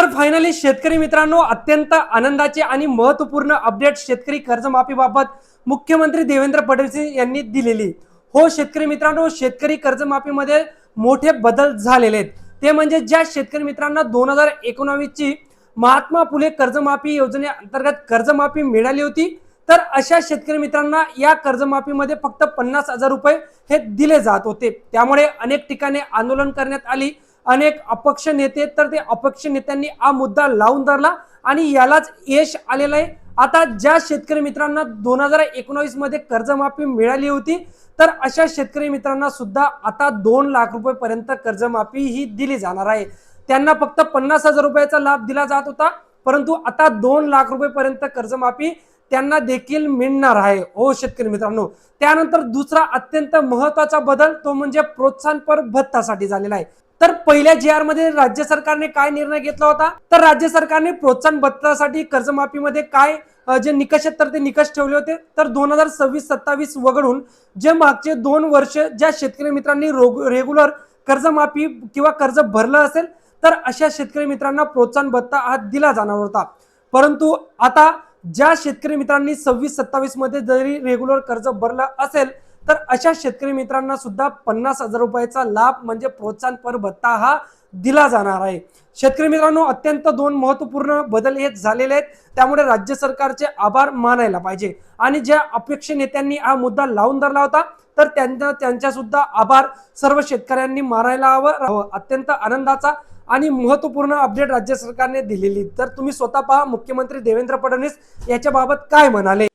तर फायनली शेतकरी मित्रांनो, अत्यंत आनंदाचे आणि महत्त्वपूर्ण अपडेट शेतकरी कर्जमाफीबाबत मुख्यमंत्री देवेंद्र फडणवीस यांनी दिलेली। हो शेतकरी मित्रांनो, शेतकरी कर्जमाफीमध्ये मोठे बदल झालेले आहेत। ते म्हणजे ज्या शेतकरी मित्रांना 2019 ची महात्मा फुले कर्जमाफी योजनेअंतर्गत कर्जमाफी मिळाली होती, तर अशा शेतकरी मित्रांना या कर्जमाफीमध्ये फक्त 50,000 रुपये हे दिले जात होते। त्यामुळे अनेक ठिकाणी आंदोलन करण्यात आली, अनेक अपक्ष नेते, तर ते अपक्ष नेत्यांनी हा मुद्दा लावून धरला आणि यालाच यश आलेलं आहे। आता ज्या शेतकरी मित्रांना 2019 मध्ये कर्जमाफी मिळाली होती, तर अशा शेतकरी मित्रांना सुद्धा आता 2 लाख रुपये पर्यंत कर्जमाफी ही दिली जाणार आहे। त्यांना फक्त 50,000 रुपयाचा लाभ दिला जात होता, परंतु आता 2 लाख रुपये पर्यंत कर्जमाफी त्यांना देखील मिळणार आहे। हो शेतकरी मित्रांनो, त्यानंतर दुसरा अत्यंत महत्त्वाचा बदल तो म्हणजे प्रोत्साहनपर भत्तासाठी झालेला आहे। तर पहिल्या जीआर मध्ये राज्य सरकारने काय निर्णय घेतला होता, तर राज्य सरकारने प्रोत्साहन भत्तासाठी कर्जमाफीमध्ये काय जे निकष आहेत तर ते निकष ठेवले होते। तर 2026-27 वगळून जे मागचे 2 वर्ष ज्या शेतकरी मित्रांनी रेग्युलर कर्जमाफी किंवा कर्ज भरलं असेल, तर अशा शेतकरी मित्रांना प्रोत्साहन भत्ता हा दिला जाणार होता। परंतु आता ज्या शेतकरी मित्रांनी 26-27 मध्ये जरी रेग्युलर कर्ज भरलं असेल, तर अशा शेतकरी मित्रांना सुद्धा 50,000 रुपयाचा लाभ म्हणजे प्रोत्साहनपर भत्ता हा दिला जाणार आहे। शेतकरी मित्रांनो, अत्यंत 2 महत्त्वपूर्ण बदल हे झालेले आहेत, त्यामुळे राज्य सरकारचे आभार मानायला पाहिजे। आणि ज्या अपेक्ष नेत्यांनी हा मुद्दा लावून धरला होता, तर त्यांच्या सुद्धा आभार सर्व शेतकऱ्यांनी मानायला हवं। अत्यंत आनंदाचा आणि महत्त्वपूर्ण अपडेट राज्य सरकारने दिलेली। तर तुम्ही स्वतः पहा मुख्यमंत्री देवेंद्र फडणवीस याच्या बाबत काय म्हणाले।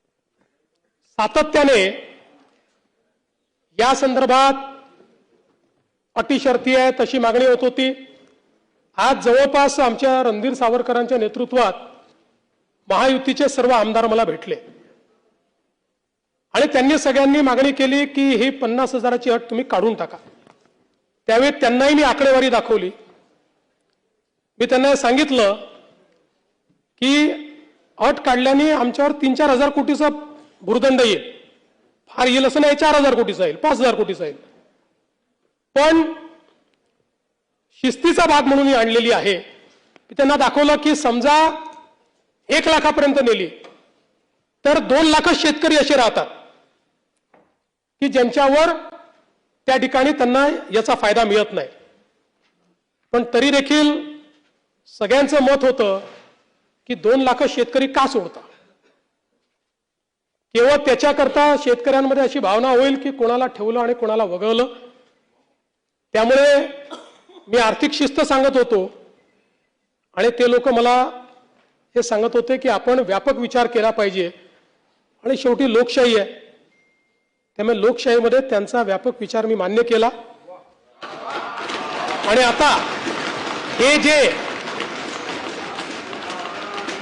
सातत्याने या संदर्भात अटी शर्ती आहे तशी मागणी होत होती। आज जवळपास आमच्या रणधीर सावरकरांच्या नेतृत्वात महायुतीचे सर्व आमदार मला भेटले आणि त्यांनी सगळ्यांनी मागणी केली की ही 50,000ची अट तुम्ही काढून टाका। त्यावेळी त्यांनाही मी आकडेवारी दाखवली। मी त्यांना सांगितलं की अट काढल्याने आमच्यावर 3-4 हजार कोटीचा भुर्दंड येईल, फार येईल असं नाही, 4,000 कोटीचा येईल, 5,000 कोटीचा येईल, पण शिस्तीचा भाग म्हणून ही आणलेली आहे। मी त्यांना दाखवलं की समजा 1 लाखापर्यंत नेली तर 2 लाख शेतकरी असे राहतात की ज्यांच्यावर त्या ठिकाणी त्यांना याचा फायदा मिळत नाही। पण तरी देखील सगळ्यांचं मत होतं की 2 लाख शेतकरी का सोडता। केवळ त्याच्याकरता शेतकऱ्यांमध्ये अशी भावना होईल की कोणाला ठेवलं आणि कोणाला वगळलं। त्यामुळे मी आर्थिक शिस्त सांगत होतो आणि ते लोक मला हे सांगत होते की आपण व्यापक विचार केला पाहिजे आणि शेवटी लोकशाही आहे, त्यामुळे लोकशाहीमध्ये त्यांचा व्यापक विचार मी मान्य केला। आणि आता हे जे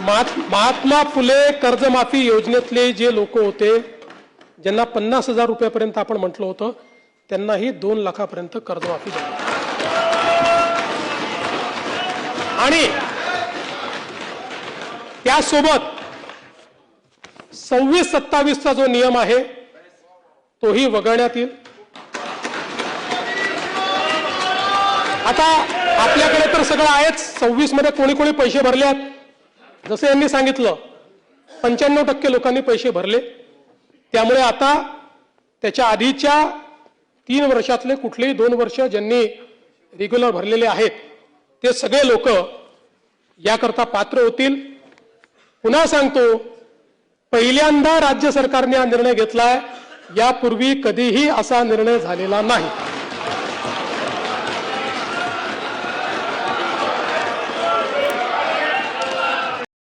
महात्मा फुले कर्जमाफी योजनेतले जे लोक होते ज्यांना 50,000 रुपयापर्यंत आपण म्हटलं होतं, त्यांनाही 2 लाखापर्यंत कर्जमाफी झाली। आणि त्यासोबत 26-27चा जो नियम आहे तोही वगळण्यात येईल। आता आपल्याकडे तर सगळं आहेच, 26 मध्ये कोणी कोणी पैसे भरले आहेत, जसे यांनी सांगितलं 95% लोकांनी पैसे भरले। त्यामुळे आता त्याच्या आधीच्या 3 वर्षातले कुठलेही 2 वर्ष ज्यांनी रेग्युलर भरलेले आहेत ते सगळे लोक याकरता पात्र होतील। पुन्हा सांगतो, पहिल्यांदा राज्य सरकारने हा निर्णय घेतलाय, यापूर्वी कधीही असा निर्णय झालेला नाही।